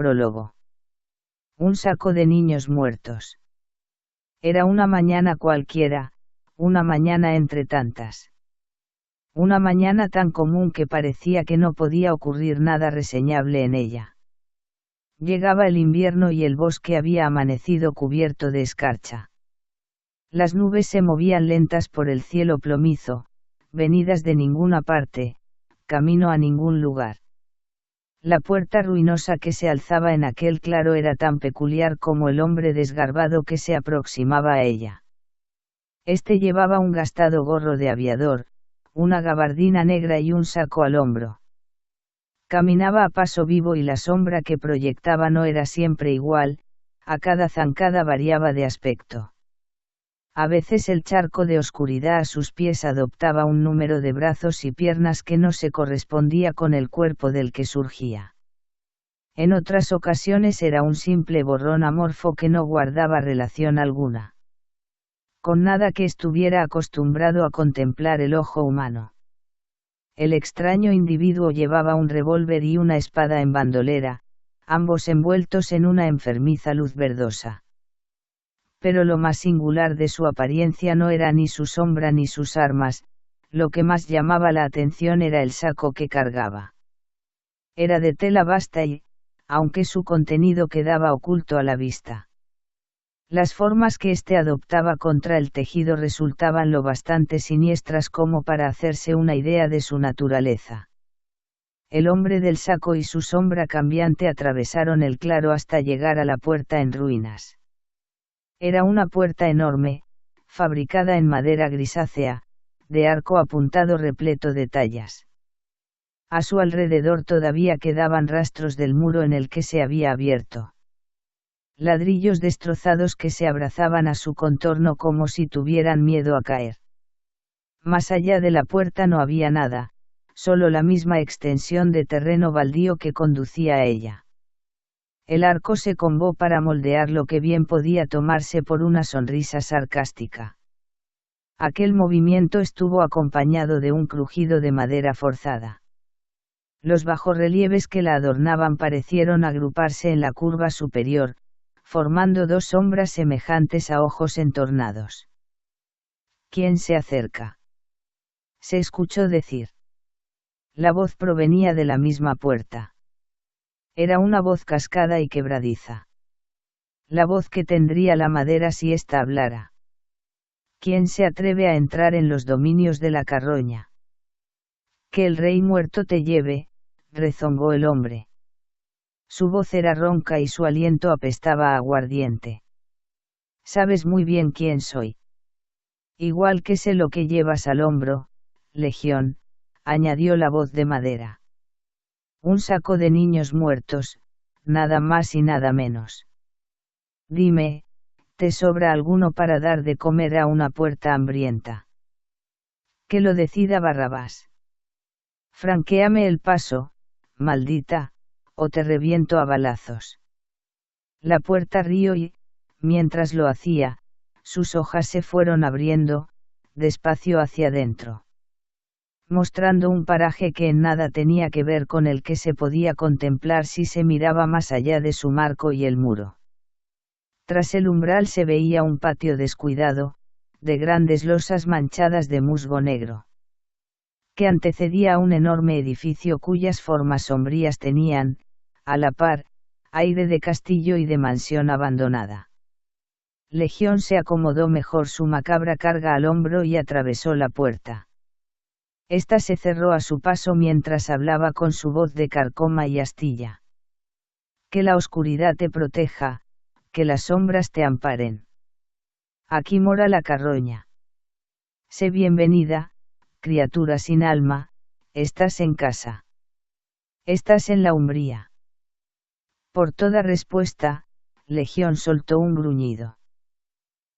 Prólogo. Un saco de niños muertos. Era una mañana cualquiera, una mañana entre tantas. Una mañana tan común que parecía que no podía ocurrir nada reseñable en ella. Llegaba el invierno y el bosque había amanecido cubierto de escarcha. Las nubes se movían lentas por el cielo plomizo, venidas de ninguna parte, camino a ningún lugar. La puerta ruinosa que se alzaba en aquel claro era tan peculiar como el hombre desgarbado que se aproximaba a ella. Este llevaba un gastado gorro de aviador, una gabardina negra y un saco al hombro. Caminaba a paso vivo y la sombra que proyectaba no era siempre igual, a cada zancada variaba de aspecto. A veces el charco de oscuridad a sus pies adoptaba un número de brazos y piernas que no se correspondía con el cuerpo del que surgía. En otras ocasiones era un simple borrón amorfo que no guardaba relación alguna con nada que estuviera acostumbrado a contemplar el ojo humano. El extraño individuo llevaba un revólver y una espada en bandolera, ambos envueltos en una enfermiza luz verdosa. Pero lo más singular de su apariencia no era ni su sombra ni sus armas, lo que más llamaba la atención era el saco que cargaba. Era de tela basta y, aunque su contenido quedaba oculto a la vista, las formas que éste adoptaba contra el tejido resultaban lo bastante siniestras como para hacerse una idea de su naturaleza. El hombre del saco y su sombra cambiante atravesaron el claro hasta llegar a la puerta en ruinas. Era una puerta enorme, fabricada en madera grisácea, de arco apuntado repleto de tallas. A su alrededor todavía quedaban rastros del muro en el que se había abierto. Ladrillos destrozados que se abrazaban a su contorno como si tuvieran miedo a caer. Más allá de la puerta no había nada, solo la misma extensión de terreno baldío que conducía a ella. El arco se combó para moldear lo que bien podía tomarse por una sonrisa sarcástica. Aquel movimiento estuvo acompañado de un crujido de madera forzada. Los bajorrelieves que la adornaban parecieron agruparse en la curva superior, formando dos sombras semejantes a ojos entornados. ¿Quién se acerca?, se escuchó decir. La voz provenía de la misma puerta. Era una voz cascada y quebradiza. La voz que tendría la madera si ésta hablara. ¿Quién se atreve a entrar en los dominios de la carroña? Que el rey muerto te lleve, rezongó el hombre. Su voz era ronca y su aliento apestaba a aguardiente. Sabes muy bien quién soy. Igual que sé lo que llevas al hombro, Legión, añadió la voz de madera. Un saco de niños muertos, nada más y nada menos. Dime, ¿te sobra alguno para dar de comer a una puerta hambrienta? Que lo decida Barrabás. Franquéame el paso, maldita, o te reviento a balazos. La puerta rió y, mientras lo hacía, sus hojas se fueron abriendo, despacio hacia dentro, mostrando un paraje que en nada tenía que ver con el que se podía contemplar si se miraba más allá de su marco y el muro. Tras el umbral se veía un patio descuidado, de grandes losas manchadas de musgo negro, que antecedía a un enorme edificio cuyas formas sombrías tenían, a la par, aire de castillo y de mansión abandonada. Legión se acomodó mejor su macabra carga al hombro y atravesó la puerta. Esta se cerró a su paso mientras hablaba con su voz de carcoma y astilla. Que la oscuridad te proteja, que las sombras te amparen. Aquí mora la carroña. Sé bienvenida, criatura sin alma, estás en casa. Estás en la umbría. Por toda respuesta, Legión soltó un gruñido.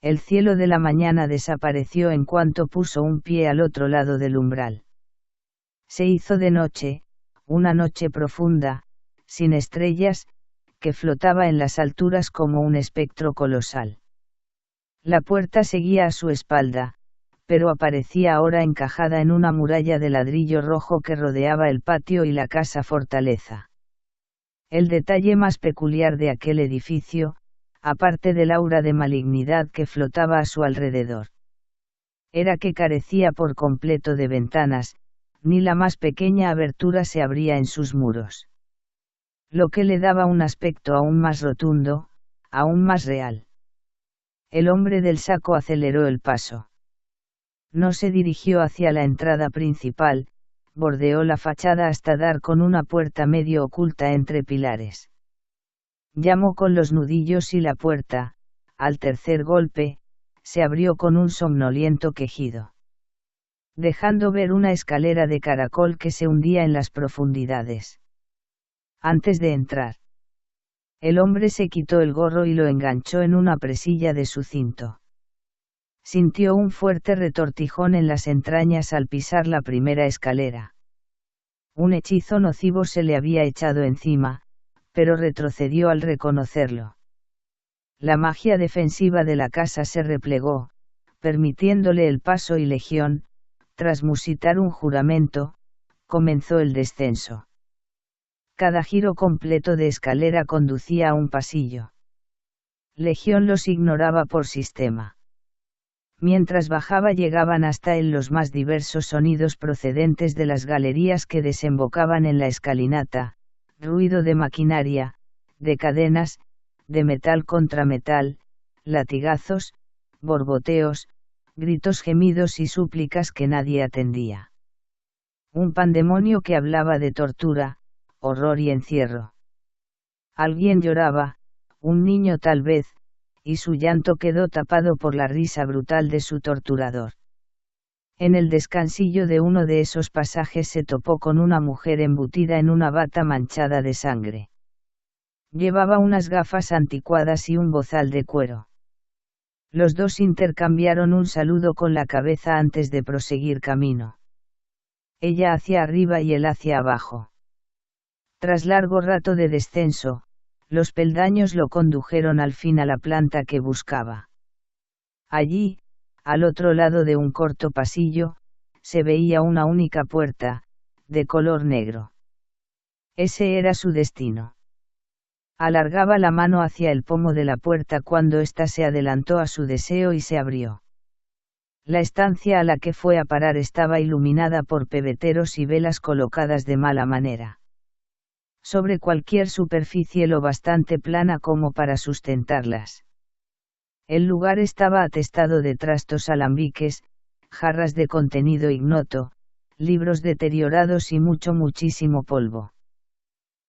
El cielo de la mañana desapareció en cuanto puso un pie al otro lado del umbral. Se hizo de noche, una noche profunda, sin estrellas, que flotaba en las alturas como un espectro colosal. La puerta seguía a su espalda, pero aparecía ahora encajada en una muralla de ladrillo rojo que rodeaba el patio y la casa fortaleza. El detalle más peculiar de aquel edificio, aparte del aura de malignidad que flotaba a su alrededor, era que carecía por completo de ventanas, ni la más pequeña abertura se abría en sus muros. Lo que le daba un aspecto aún más rotundo, aún más real. El hombre del saco aceleró el paso. No se dirigió hacia la entrada principal, bordeó la fachada hasta dar con una puerta medio oculta entre pilares. Llamó con los nudillos y la puerta, al tercer golpe, se abrió con un somnoliento quejido, dejando ver una escalera de caracol que se hundía en las profundidades. Antes de entrar, el hombre se quitó el gorro y lo enganchó en una presilla de su cinto. Sintió un fuerte retortijón en las entrañas al pisar la primera escalera. Un hechizo nocivo se le había echado encima, pero retrocedió al reconocerlo. La magia defensiva de la casa se replegó, permitiéndole el paso y Legión, tras musitar un juramento, comenzó el descenso. Cada giro completo de escalera conducía a un pasillo. Legión los ignoraba por sistema. Mientras bajaba llegaban hasta él los más diversos sonidos procedentes de las galerías que desembocaban en la escalinata, ruido de maquinaria, de cadenas, de metal contra metal, latigazos, borboteos, gritos, gemidos y súplicas que nadie atendía. Un pandemonio que hablaba de tortura, horror y encierro. Alguien lloraba, un niño tal vez, y su llanto quedó tapado por la risa brutal de su torturador. En el descansillo de uno de esos pasajes se topó con una mujer embutida en una bata manchada de sangre. Llevaba unas gafas anticuadas y un bozal de cuero. Los dos intercambiaron un saludo con la cabeza antes de proseguir camino. Ella hacia arriba y él hacia abajo. Tras largo rato de descenso, los peldaños lo condujeron al fin a la planta que buscaba. Allí, al otro lado de un corto pasillo, se veía una única puerta, de color negro. Ese era su destino. Alargaba la mano hacia el pomo de la puerta cuando ésta se adelantó a su deseo y se abrió. La estancia a la que fue a parar estaba iluminada por pebeteros y velas colocadas de mala manera. Sobre cualquier superficie lo bastante plana como para sustentarlas. El lugar estaba atestado de trastos alambiques, jarras de contenido ignoto, libros deteriorados y muchísimo polvo.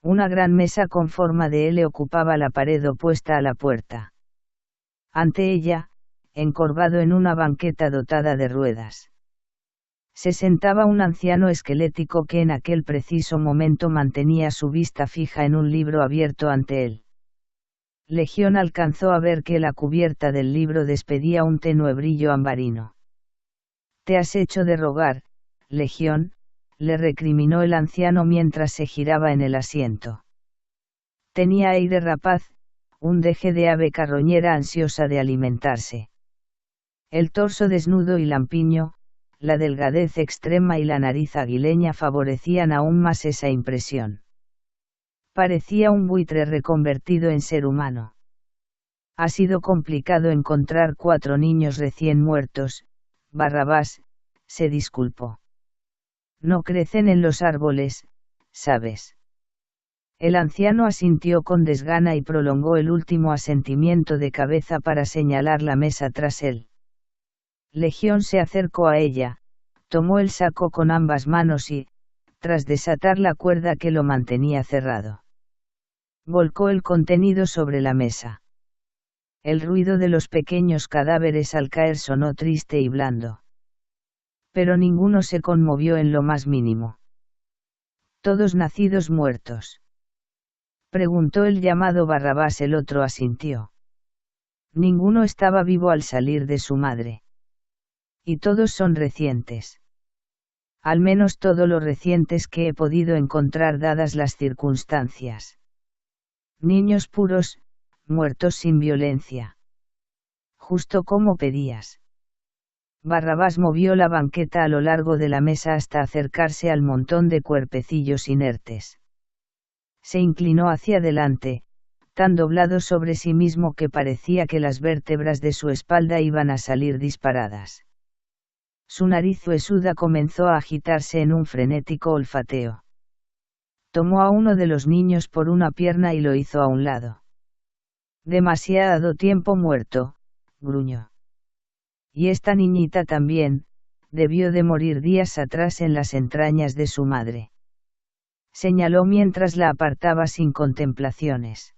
Una gran mesa con forma de L ocupaba la pared opuesta a la puerta. Ante ella, encorvado en una banqueta dotada de ruedas, se sentaba un anciano esquelético que en aquel preciso momento mantenía su vista fija en un libro abierto ante él. Legión alcanzó a ver que la cubierta del libro despedía un tenue brillo ambarino. «Te has hecho de rogar, Legión», le recriminó el anciano mientras se giraba en el asiento. Tenía aire rapaz, un deje de ave carroñera ansiosa de alimentarse. El torso desnudo y lampiño, la delgadez extrema y la nariz aguileña favorecían aún más esa impresión. Parecía un buitre reconvertido en ser humano. Ha sido complicado encontrar 4 niños recién muertos, Barrabás, se disculpó. No crecen en los árboles, ¿sabes? El anciano asintió con desgana y prolongó el último asentimiento de cabeza para señalar la mesa tras él. Legión se acercó a ella, tomó el saco con ambas manos y, tras desatar la cuerda que lo mantenía cerrado, volcó el contenido sobre la mesa. El ruido de los pequeños cadáveres al caer sonó triste y blando. Pero ninguno se conmovió en lo más mínimo. ¿Todos nacidos muertos?, preguntó el llamado Barrabás. El otro asintió. Ninguno estaba vivo al salir de su madre. Y todos son recientes. Al menos todo lo recientes que he podido encontrar dadas las circunstancias. Niños puros, muertos sin violencia. Justo como pedías. Barrabás movió la banqueta a lo largo de la mesa hasta acercarse al montón de cuerpecillos inertes. Se inclinó hacia adelante, tan doblado sobre sí mismo que parecía que las vértebras de su espalda iban a salir disparadas. Su nariz huesuda comenzó a agitarse en un frenético olfateo. Tomó a uno de los niños por una pierna y lo hizo a un lado. Demasiado tiempo muerto, gruñó. Y esta niñita también, debió de morir días atrás en las entrañas de su madre. Señaló mientras la apartaba sin contemplaciones.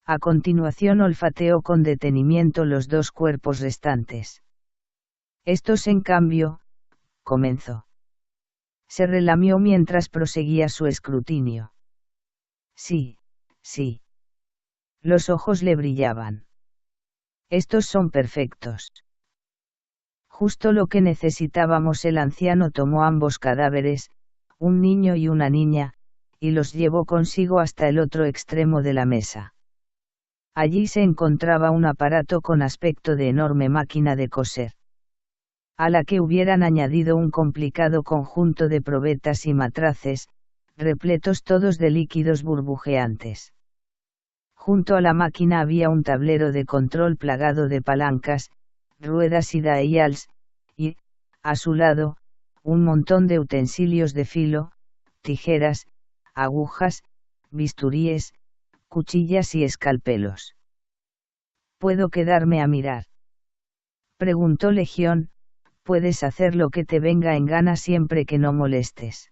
A continuación olfateó con detenimiento los dos cuerpos restantes. Estos en cambio, comenzó. Se relamió mientras proseguía su escrutinio. Sí, sí. Los ojos le brillaban. Estos son perfectos. Justo lo que necesitábamos. El anciano tomó ambos cadáveres, un niño y una niña, y los llevó consigo hasta el otro extremo de la mesa. Allí se encontraba un aparato con aspecto de enorme máquina de coser, a la que hubieran añadido un complicado conjunto de probetas y matraces, repletos todos de líquidos burbujeantes. Junto a la máquina había un tablero de control plagado de palancas, ruedas y dials, y, a su lado, un montón de utensilios de filo, tijeras, agujas, bisturíes, cuchillas y escalpelos. ¿Puedo quedarme a mirar?, preguntó Legión. Puedes hacer lo que te venga en gana siempre que no molestes.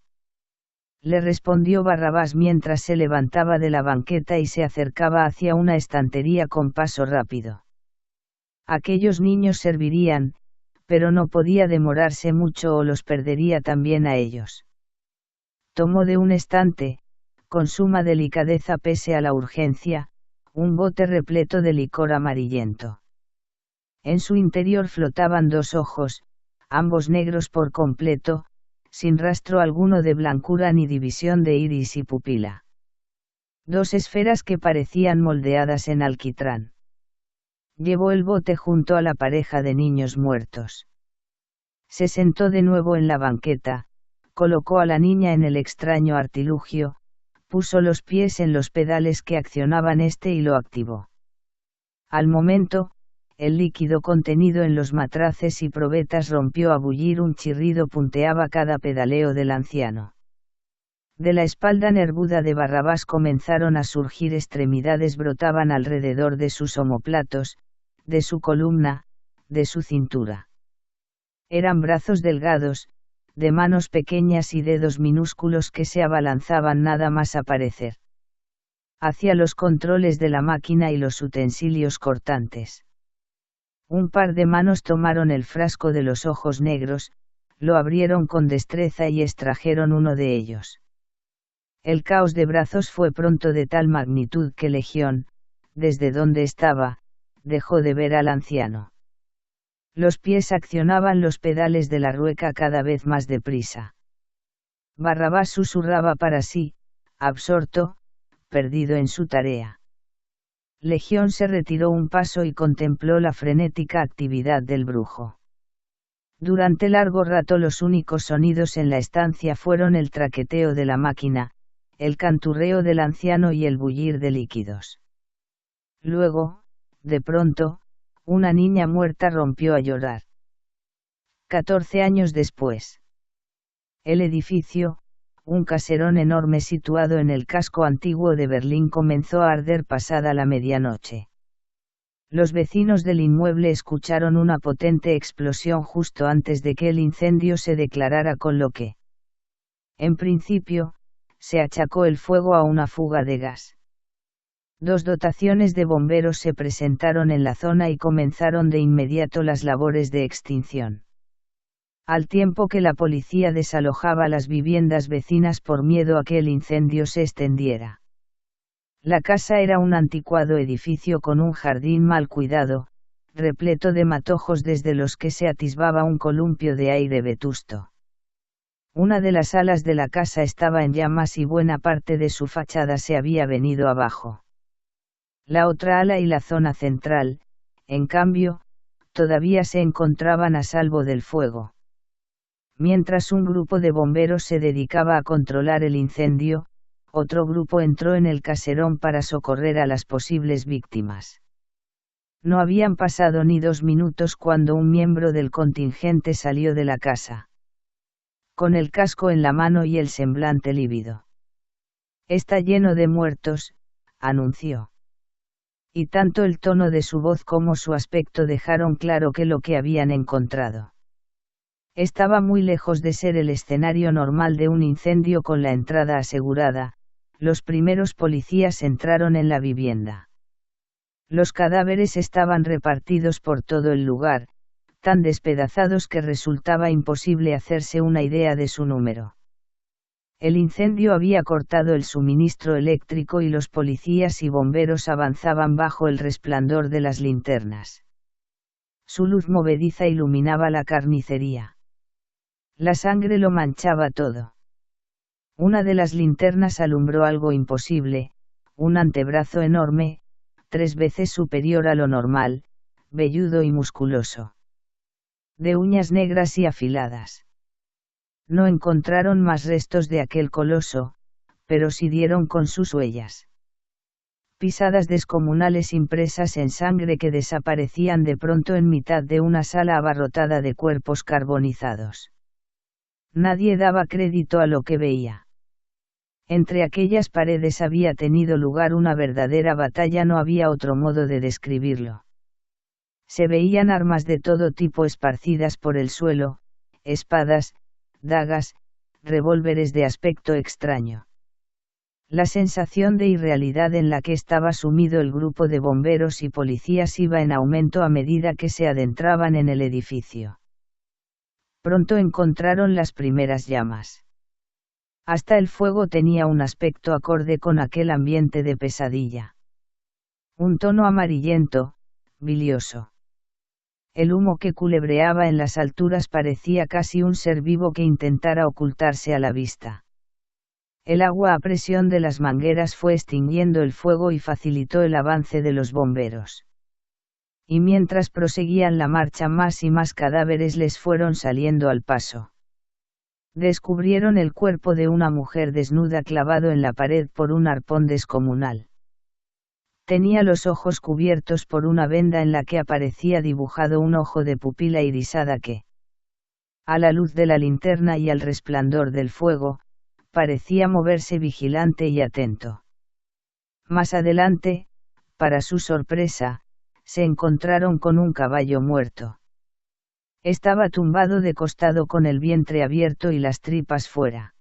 Le respondió Barrabás mientras se levantaba de la banqueta y se acercaba hacia una estantería con paso rápido. Aquellos niños servirían, pero no podía demorarse mucho o los perdería también a ellos. Tomó de un estante, con suma delicadeza pese a la urgencia, un bote repleto de licor amarillento. En su interior flotaban dos ojos, ambos negros por completo, sin rastro alguno de blancura ni división de iris y pupila. Dos esferas que parecían moldeadas en alquitrán. Llevó el bote junto a la pareja de niños muertos. Se sentó de nuevo en la banqueta, colocó a la niña en el extraño artilugio, puso los pies en los pedales que accionaban este y lo activó. Al momento, el líquido contenido en los matraces y probetas rompió a bullir. Un chirrido punteaba cada pedaleo del anciano. De la espalda nervuda de Barrabás comenzaron a surgir extremidades, brotaban alrededor de sus omóplatos, de su columna, de su cintura. Eran brazos delgados, de manos pequeñas y dedos minúsculos que se abalanzaban nada más aparecer hacia los controles de la máquina y los utensilios cortantes. Un par de manos tomaron el frasco de los ojos negros, lo abrieron con destreza y extrajeron uno de ellos. El caos de brazos fue pronto de tal magnitud que Legión, desde donde estaba, dejó de ver al anciano. Los pies accionaban los pedales de la rueca cada vez más deprisa. Barrabás susurraba para sí, absorto, perdido en su tarea. Legión se retiró un paso y contempló la frenética actividad del brujo. Durante largo rato los únicos sonidos en la estancia fueron el traqueteo de la máquina, el canturreo del anciano y el bullir de líquidos. Luego, de pronto, una niña muerta rompió a llorar. 14 años después. El edificio, un caserón enorme situado en el casco antiguo de Berlín, comenzó a arder pasada la medianoche. Los vecinos del inmueble escucharon una potente explosión justo antes de que el incendio se declarara, con lo que, en principio, se achacó el fuego a una fuga de gas. 2 dotaciones de bomberos se presentaron en la zona y comenzaron de inmediato las labores de extinción. Al tiempo que la policía desalojaba las viviendas vecinas por miedo a que el incendio se extendiera. La casa era un anticuado edificio con un jardín mal cuidado, repleto de matojos desde los que se atisbaba un columpio de aire vetusto. Una de las alas de la casa estaba en llamas y buena parte de su fachada se había venido abajo. La otra ala y la zona central, en cambio, todavía se encontraban a salvo del fuego. Mientras un grupo de bomberos se dedicaba a controlar el incendio, otro grupo entró en el caserón para socorrer a las posibles víctimas. No habían pasado ni 2 minutos cuando un miembro del contingente salió de la casa. Con el casco en la mano y el semblante lívido. «Está lleno de muertos», anunció. Y tanto el tono de su voz como su aspecto dejaron claro que lo que habían encontrado estaba muy lejos de ser el escenario normal de un incendio con la entrada asegurada. Los primeros policías entraron en la vivienda. Los cadáveres estaban repartidos por todo el lugar, tan despedazados que resultaba imposible hacerse una idea de su número. El incendio había cortado el suministro eléctrico y los policías y bomberos avanzaban bajo el resplandor de las linternas. Su luz movediza iluminaba la carnicería. La sangre lo manchaba todo. Una de las linternas alumbró algo imposible, un antebrazo enorme, 3 veces superior a lo normal, velludo y musculoso. De uñas negras y afiladas. No encontraron más restos de aquel coloso, pero sí dieron con sus huellas. Pisadas descomunales impresas en sangre que desaparecían de pronto en mitad de una sala abarrotada de cuerpos carbonizados. Nadie daba crédito a lo que veía. Entre aquellas paredes había tenido lugar una verdadera batalla, no había otro modo de describirlo. Se veían armas de todo tipo esparcidas por el suelo, espadas, dagas, revólveres de aspecto extraño. La sensación de irrealidad en la que estaba sumido el grupo de bomberos y policías iba en aumento a medida que se adentraban en el edificio. Pronto encontraron las primeras llamas. Hasta el fuego tenía un aspecto acorde con aquel ambiente de pesadilla. Un tono amarillento, bilioso. El humo que culebreaba en las alturas parecía casi un ser vivo que intentara ocultarse a la vista. El agua a presión de las mangueras fue extinguiendo el fuego y facilitó el avance de los bomberos. Y mientras proseguían la marcha, más y más cadáveres les fueron saliendo al paso. Descubrieron el cuerpo de una mujer desnuda clavado en la pared por un arpón descomunal. Tenía los ojos cubiertos por una venda en la que aparecía dibujado un ojo de pupila irisada que, a la luz de la linterna y al resplandor del fuego, parecía moverse vigilante y atento. Más adelante, para su sorpresa, se encontraron con un caballo muerto. Estaba tumbado de costado con el vientre abierto y las tripas fuera.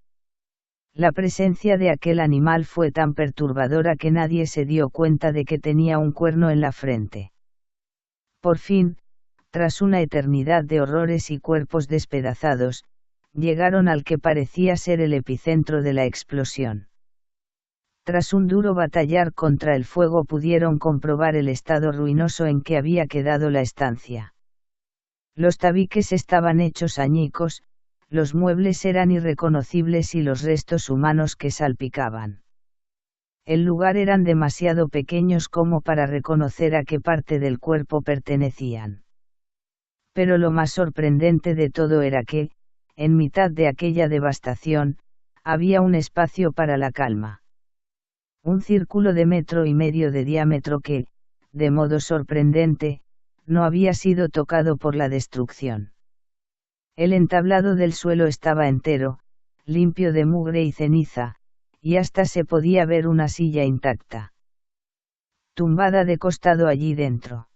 La presencia de aquel animal fue tan perturbadora que nadie se dio cuenta de que tenía un cuerno en la frente. Por fin, tras una eternidad de horrores y cuerpos despedazados, llegaron al que parecía ser el epicentro de la explosión. Tras un duro batallar contra el fuego pudieron comprobar el estado ruinoso en que había quedado la estancia. Los tabiques estaban hechos añicos, los muebles eran irreconocibles y los restos humanos que salpicaban el lugar eran demasiado pequeños como para reconocer a qué parte del cuerpo pertenecían. Pero lo más sorprendente de todo era que, en mitad de aquella devastación, había un espacio para la calma. Un círculo de 1,5 metros de diámetro que, de modo sorprendente, no había sido tocado por la destrucción. El entablado del suelo estaba entero, limpio de mugre y ceniza, y hasta se podía ver una silla intacta. Tumbada de costado allí dentro.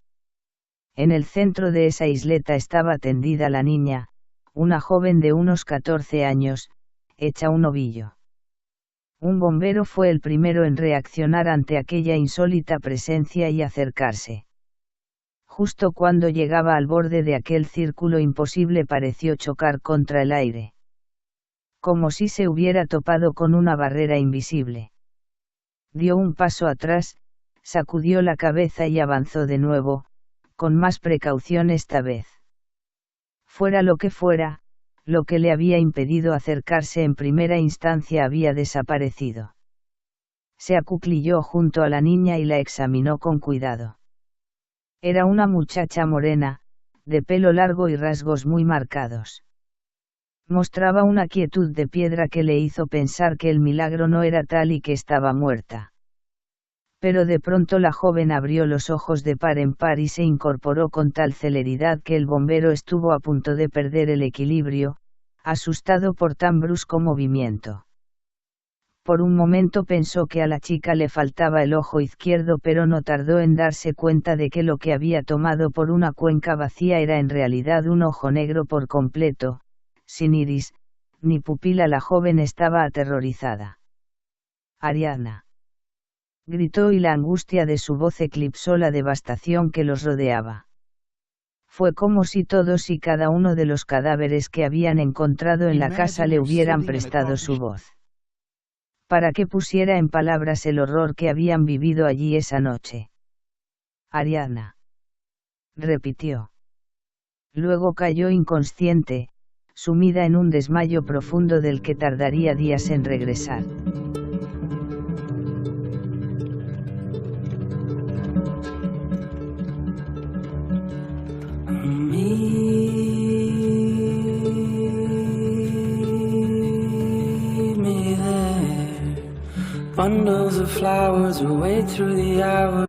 En el centro de esa isleta estaba tendida la niña, una joven de unos 14 años, hecha un ovillo. Un bombero fue el primero en reaccionar ante aquella insólita presencia y acercarse. Justo cuando llegaba al borde de aquel círculo imposible pareció chocar contra el aire. Como si se hubiera topado con una barrera invisible. Dio un paso atrás, sacudió la cabeza y avanzó de nuevo, con más precaución esta vez. Fuera lo que fuera, lo que le había impedido acercarse en primera instancia había desaparecido. Se acuclilló junto a la niña y la examinó con cuidado. Era una muchacha morena, de pelo largo y rasgos muy marcados. Mostraba una quietud de piedra que le hizo pensar que el milagro no era tal y que estaba muerta. Pero de pronto la joven abrió los ojos de par en par y se incorporó con tal celeridad que el bombero estuvo a punto de perder el equilibrio, asustado por tan brusco movimiento. Por un momento pensó que a la chica le faltaba el ojo izquierdo, pero no tardó en darse cuenta de que lo que había tomado por una cuenca vacía era en realidad un ojo negro por completo, sin iris, ni pupila. La joven estaba aterrorizada. «Ariadna», gritó, y la angustia de su voz eclipsó la devastación que los rodeaba. Fue como si todos y cada uno de los cadáveres que habían encontrado en la casa le hubieran prestado su voz, para que pusiera en palabras el horror que habían vivido allí esa noche. «Ariadna», repitió. Luego cayó inconsciente, sumida en un desmayo profundo del que tardaría días en regresar. Bundles of flowers away through the hours.